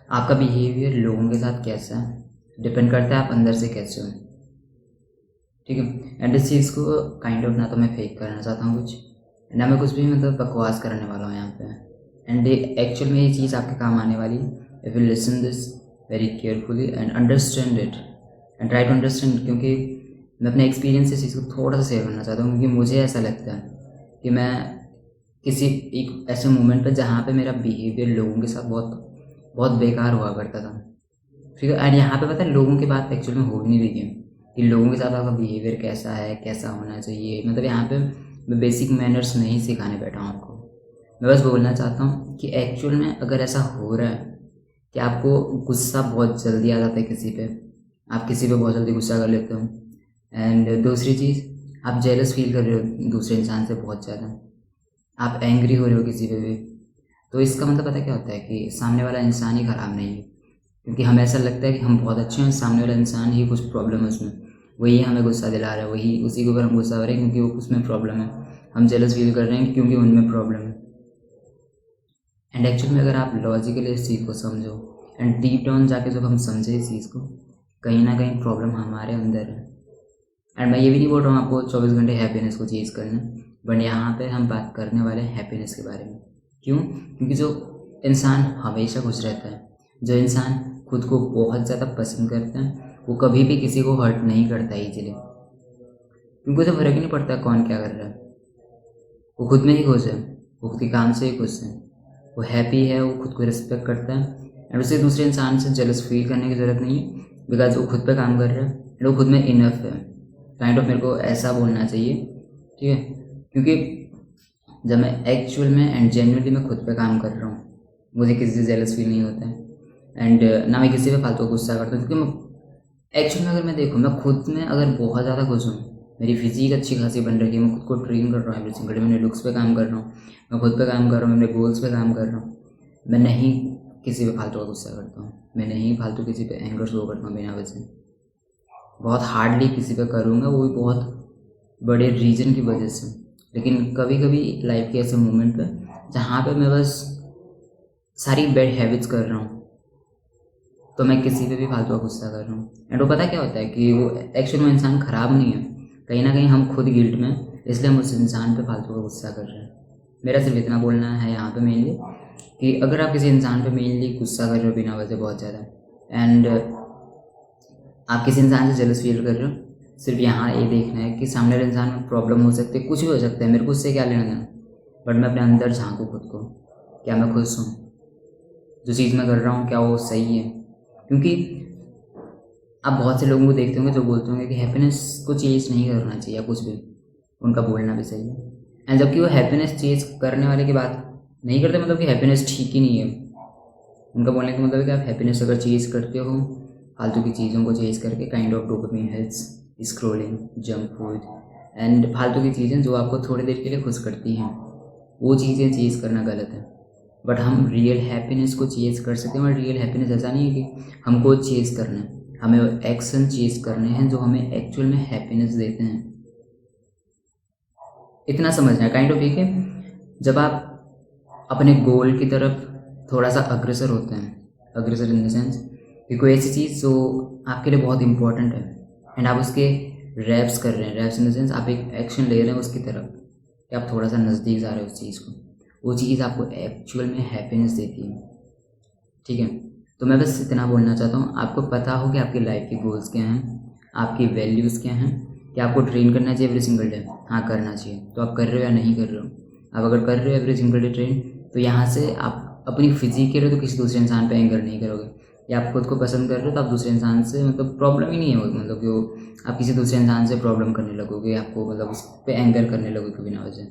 आपका बिहेवियर लोगों के साथ कैसा है डिपेंड करता है आप अंदर से कैसे हो। ठीक है, एंड इस चीज़ को काइंड ऑफ ना तो मैं फेक करना चाहता हूँ कुछ, ना मैं कुछ भी मतलब बकवास करने वाला हूँ यहाँ पे। एंड एक्चुअल में ये चीज़ आपके काम आने वाली है if you listen this very carefully and understand it and try to understand. क्योंकि मैं अपने एक्सपीरियंस से इस चीज़ को थोड़ा सा शेयर करना चाहता हूँ, क्योंकि मुझे ऐसा लगता है कि मैं किसी एक ऐसे मोमेंट पर जहाँ पे मेरा बिहेवियर लोगों के साथ बहुत बहुत बेकार हुआ करता था। ठीक है, एंड यहाँ पे पता है लोगों की बात एक्चुअल में हो भी नहीं रही है कि लोगों के साथ आपका बिहेवियर कैसा है, कैसा होना चाहिए। मतलब यहाँ पे मैं बेसिक मैनर्स नहीं सिखाने बैठा हूँ आपको। मैं बस बोलना चाहता हूँ कि एक्चुअल में अगर ऐसा हो रहा है कि आपको गुस्सा बहुत जल्दी आ जाता है किसी पे, आप किसी पे बहुत जल्दी गुस्सा कर लेते हो, एंड दूसरी चीज़ आप जेलस फील कर रहे हो दूसरे इंसान से बहुत ज़्यादा, आप एंग्री हो रहे हो किसी पे भी, तो इसका मतलब पता क्या होता है कि सामने वाला इंसान ही ख़राब नहीं है। क्योंकि हमें ऐसा लगता है कि हम बहुत अच्छे हैं, सामने वाला इंसान ही कुछ प्रॉब्लम है उसमें, वही हमें गुस्सा दिला रहा है, वही उसी के ऊपर हम गुस्सा हो रहे हैं क्योंकि वो उसमें प्रॉब्लम है, हम जेलस फील कर रहे हैं क्योंकि उनमें प्रॉब्लम है। एंड एक्चुअल में अगर आप लॉजिकली इस चीज़ को समझो एंड डीप डाउन जाके जब हम समझे इस चीज़ को, कहीं ना कहीं प्रॉब्लम हमारे अंदर है। एंड मैं ये भी नहीं बोल रहा हूँ आपको 24 घंटे हैप्पीनेस को चेज़ करना, बट यहाँ पे हम बात करने वाले हैं हैप्पीनेस के बारे में। क्यों? क्योंकि जो इंसान हमेशा खुश रहता है, जो इंसान खुद को बहुत ज़्यादा पसंद करता है, वो कभी भी किसी को हर्ट नहीं करता ईजिली, क्योंकि उसे फर्क ही नहीं पड़ता कौन क्या कर रहा है। वो खुद में ही खुश है, वो खुद के काम से ही खुश है, वो हैप्पी है, वो खुद को रिस्पेक्ट करता है, एंड उसे दूसरे इंसान से जेलस फील करने की ज़रूरत नहीं है, बिकॉज वो खुद पे काम कर रहा है एंड वो खुद में इनफ है। काइंड ऑफ मेरे को ऐसा बोलना चाहिए। ठीक है, क्योंकि जब मैं एक्चुअल में एंड जेन्युइनली मैं खुद पे काम कर रहा हूँ, मुझे किसी से जेलस फील नहीं होता है, एंड ना मैं किसी पे फालतू गुस्सा करता हूँ। क्योंकि मैं एक्चुअल में अगर मैं देखूँ, मैं खुद में अगर बहुत ज़्यादा खुश हूँ, मेरी फिजिक अच्छी खासी बन रही है, मैं खुद को ट्रेन कर रहा हूँ एवरी सिंगल डे, मैंने लुक्स पे काम कर रहा हूँ, मैं खुद पे काम कर रहा हूँ, मैं अपने गोल्स पे काम कर रहा हूँ, मैं नहीं किसी पे फालतू का गुस्सा करता हूँ, मैं नहीं फालतू किसी पे एंगर शो करता हूँ बिना वजह। बहुत हार्डली किसी पे करूँगा, वो भी बहुत बड़े रीज़न की वजह से। लेकिन कभी कभी लाइफ के ऐसे मोमेंट पे जहाँ पे मैं बस सारी बैड हैबिट्स कर रहा हूँ, तो मैं किसी पे भी फालतू का गुस्सा कर रहा हूँ। एंड वो पता क्या होता है कि वो एक्चुअल में इंसान ख़राब नहीं है, कहीं ना कहीं हम खुद गिल्ट में, इसलिए हम उस इंसान पे फालतू का गुस्सा कर रहे हैं। मेरा सिर्फ इतना बोलना है यहाँ पे मेनली कि अगर आप किसी इंसान पे मेनली गुस्सा कर रहे हो बिना वजह बहुत ज़्यादा, एंड आप किसी इंसान से जेलस फील कर रहे हो, सिर्फ यहाँ ये देखना है कि सामने वाले इंसान में प्रॉब्लम हो सकती है, कुछ भी हो सकता है, मेरे को उससे क्या लेना देना, बट मैं अपने अंदर झांकूँ खुद को, क्या मैं खुश हूँ, जो चीज़ मैं कर रहा हूँ क्या वो सही है। क्योंकि आप बहुत से लोगों को देखते होंगे जो बोलते होंगे कि हैप्पीनेस को चेज़ नहीं करना चाहिए या कुछ भी, उनका बोलना भी सही है। एंड जबकि वो हैप्पीनेस चेज़ करने वाले की बात नहीं करते, मतलब कि हैप्पीनेस ठीक ही नहीं है, उनका बोलने का मतलब है कि आप हैप्पीनेस अगर चेज़ करते हो फालतू की चीज़ों को चेज़ करके, kind of dopamine hits, scrolling, junk food and फालतू की चीज़ें जो आपको थोड़ी देर के लिए खुश करती हैं, वो चीज़ें चेज़ करना गलत है। बट हम रियल हैप्पीनेस को चेज़ कर सकते हैं, और रियल हैप्पीनेस ऐसा नहीं है कि हमको चेज़ करना है, हमें एक्शन चेज़ करने हैं जो हमें एक्चुअल में हैप्पीनेस देते हैं। इतना समझना है काइंड ऑफ ये कि जब आप अपने गोल की तरफ थोड़ा सा अग्रसर होते हैं, अग्रसर इन द सेंस कि कोई ऐसी चीज़ जो आपके लिए बहुत इंपॉर्टेंट है एंड आप उसके रैप्स कर रहे हैं, रैप्स इन द सेंस आप एक एक्शन ले रहे हैं उसकी तरफ, कि आप थोड़ा सा नज़दीक जा रहे हो उस चीज़ को, वो चीज़ आपको एक्चुअल में हैप्पीनेस देती है। ठीक है, तो मैं बस इतना बोलना चाहता हूँ, आपको पता हो कि आपकी लाइफ के गोल्स क्या हैं, आपकी वैल्यूज़ क्या हैं, कि आपको ट्रेन करना चाहिए एवरी सिंगल डे, हाँ करना चाहिए, तो आप कर रहे हो या नहीं कर रहे हो। आप अगर कर रहे हो एवरी सिंगल डे ट्रेन, तो यहाँ से आप अपनी फिजिक के लिए तो किसी दूसरे इंसान पे एंगर नहीं करोगे, या आप खुद को पसंद कर रहे हो तो आप दूसरे इंसान से मतलब प्रॉब्लम ही नहीं है, मतलब कि वो आप किसी दूसरे इंसान से प्रॉब्लम करने लगोगे, आपको मतलब उस पर एंगर करने लगोगे बिना वजह।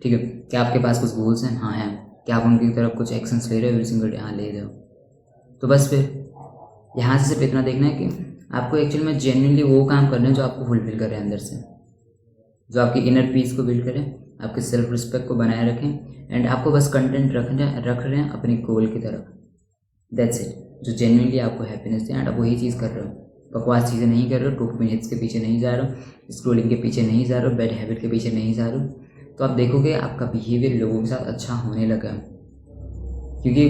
ठीक है, क्या आपके पास कुछ गोल्स हैं? हाँ हैं। क्या आप उनकी तरफ कुछ एक्शंस ले रहे हो एवरी सिंगल डे? हाँ ले रहे हो। तो बस फिर यहाँ से सिर्फ इतना देखना है कि आपको एक्चुअल में जेन्युइनली वो काम करना है जो आपको फुलफिल करे अंदर से, जो आपकी इनर पीस को बिल्ड करें, आपके सेल्फ रिस्पेक्ट को बनाए रखें, एंड आपको बस कंटेंट रख रहे हैं अपने गोल की तरफ, दैट्स इट, जो जेन्युइनली आपको हैप्पीनेस दे, एंड आप वही चीज़ कर रहे हो, बकवास चीज़ें नहीं कर रहे हो, डोपामिन हिट्स के पीछे नहीं जा रहे हो, स्क्रोलिंग के पीछे नहीं जा रहे हो, बैड हैबिट के पीछे नहीं जा रहे हो, तो आप देखोगे आपका बिहेवियर लोगों के साथ अच्छा होने लगा। क्योंकि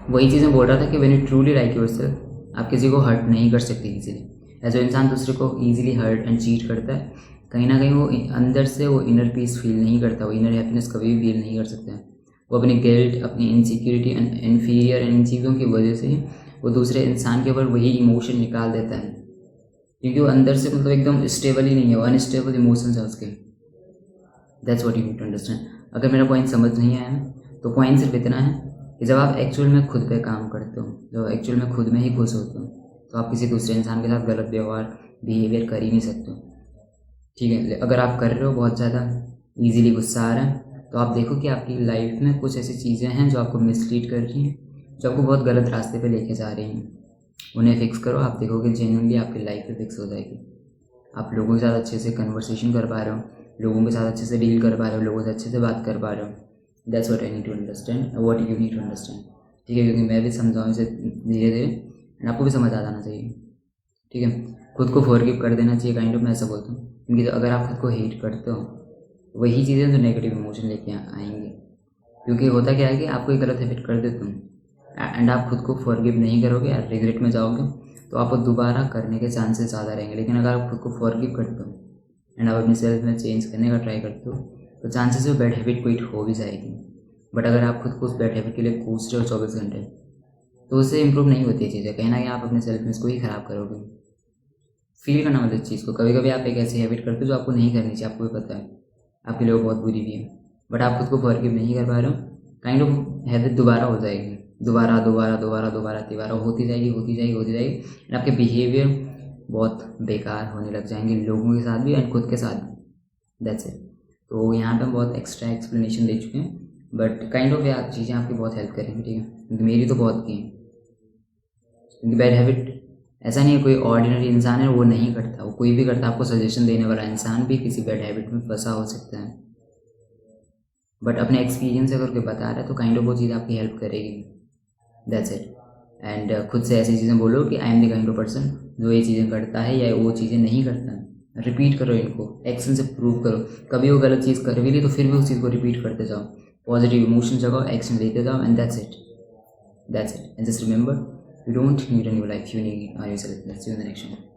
वही चीज़ मैं बोल रहा था कि when you truly like yourself, आप किसी को हर्ट नहीं कर सकते इजीली। जो इंसान दूसरे को ईजिली हर्ट एंड चीट करता है, कहीं ना कहीं वो अंदर से वो इनर पीस फील नहीं करता, वो इनर हैप्पीनेस कभी भी फील नहीं कर सकता है। वो अपनी गिल्ट, अपनी इनसिक्योरिटी एंड इन्फीरियर इन चीज़ों की वजह से वो दूसरे इंसान के ऊपर वही इमोशन निकाल देता है, क्योंकि वो अंदर से मतलब एकदम स्टेबल ही नहीं है, वो अनस्टेबल इमोशंस है उसके। That's what you need to understand. अगर मेरा पॉइंट समझ नहीं आया ना, तो पॉइंट सिर्फ इतना है कि जब आप एक्चुअल में खुद पे काम करते हो, जब एक्चुअल में खुद में ही खुश होते हो, तो आप किसी दूसरे इंसान के साथ गलत व्यवहार, बिहेवियर कर ही नहीं सकते हो। ठीक है, अगर आप कर रहे हो बहुत ज़्यादा ईजिली गुस्सा आ रहा है, तो आप देखो कि आपकी लाइफ में कुछ ऐसी चीज़ें हैं जो आपको मिसलीड कर रही हैं, जो आपको बहुत गलत रास्ते पे लेके जा रही हैं। उन्हें फिक्स करो, आप देखोगे जेन्युइनली आपकी लाइफ पे फिक्स हो जाएगी। आप लोगों के साथ अच्छे से कन्वर्सेशन कर पा रहे हो, लोगों के साथ अच्छे से डील कर पा रहे हो, लोगों से अच्छे से बात कर पा रहे हो। That's what I need to understand, what you need to understand. ठीक है, क्योंकि मैं भी समझाऊँ इसे धीरे धीरे एंड आपको भी समझ आ जाना चाहिए। ठीक है, खुद को फॉरगिव कर देना चाहिए, काइंड ऑफ मैं ऐसा बोलता हूँ, क्योंकि अगर आप खुद को हेट करते हो, वही चीज़ें जो नेगेटिव इमोशन लेके आएंगे। क्योंकि होता क्या है कि आपको एक गलत हैबिट कर देते हो एंड आप खुद को फॉरगिव नहीं करोगे, आप रिग्रेट में जाओगे, तो आपको दोबारा करने के चांसेस ज़्यादा रहेंगे। लेकिन अगर आप खुद को फॉरगिव करते हो एंड आप अपनी सेल्फ में चेंज करने का ट्राई करते हो, तो चांसेस है बैड हैबिट क्विट हो भी जाएगी। बट अगर आप खुद को उस बैड हैबिट के लिए कोस रहे हो 24 घंटे, तो उससे इंप्रूव नहीं होती है चीज़ें, कहीं ना कहीं आप अपने सेल्फ में इसको ही ख़राब करोगे। फील करना मतलब इस चीज़ को। कभी कभी आप एक ऐसी हैबिट करते हो जो आपको नहीं करनी चाहिए, आपको भी पता है आपके लिए वो बहुत बुरी भी है, बट आप खुद को फॉरगिव नहीं कर पा रहे हो, काइंड ऑफ हैबिट दोबारा हो जाएगी, दोबारा दोबारा दोबारा दोबारा तिबारा होती जाएगी होती जाएगी होती जाएगी एंड आपके बिहेवियर बहुत बेकार होने लग जाएंगे, लोगों के साथ भी एंड खुद के साथ भी। That's it. तो यहाँ पे हम बहुत एक्स्ट्रा एक्सप्लेनेशन दे चुके हैं, बट काइंड ऑफ यार चीज़ें आपकी बहुत हेल्प करेंगी। ठीक है, क्योंकि मेरी तो बहुत की है। क्योंकि बैड हैबिट ऐसा नहीं है कोई ऑर्डिनरी इंसान है वो नहीं करता, वो कोई भी करता। आपको सजेशन देने वाला इंसान भी किसी बैड हैबिट में फंसा हो सकता है, बट अपने एक्सपीरियंस से अगर कोई बता रहा है तो काइंड ऑफ वो चीज़ आपकी हेल्प करेगी। That's it. एंड खुद से ऐसी चीज़ें बोलो कि I am the kind of person जो ये चीज़ें करता है या वो चीज़ें नहीं करता है। रिपीट करो इनको, एक्शन से प्रूव करो। कभी वो गलत चीज़ कर भी ली तो फिर भी उस चीज़ को रिपीट करते जाओ, पॉजिटिव इमोशन जगाओ, एक्शन लेते जाओ and that's it. That's it. And just remember, you don't need a new life, you need yourself. Let's see you in the next one.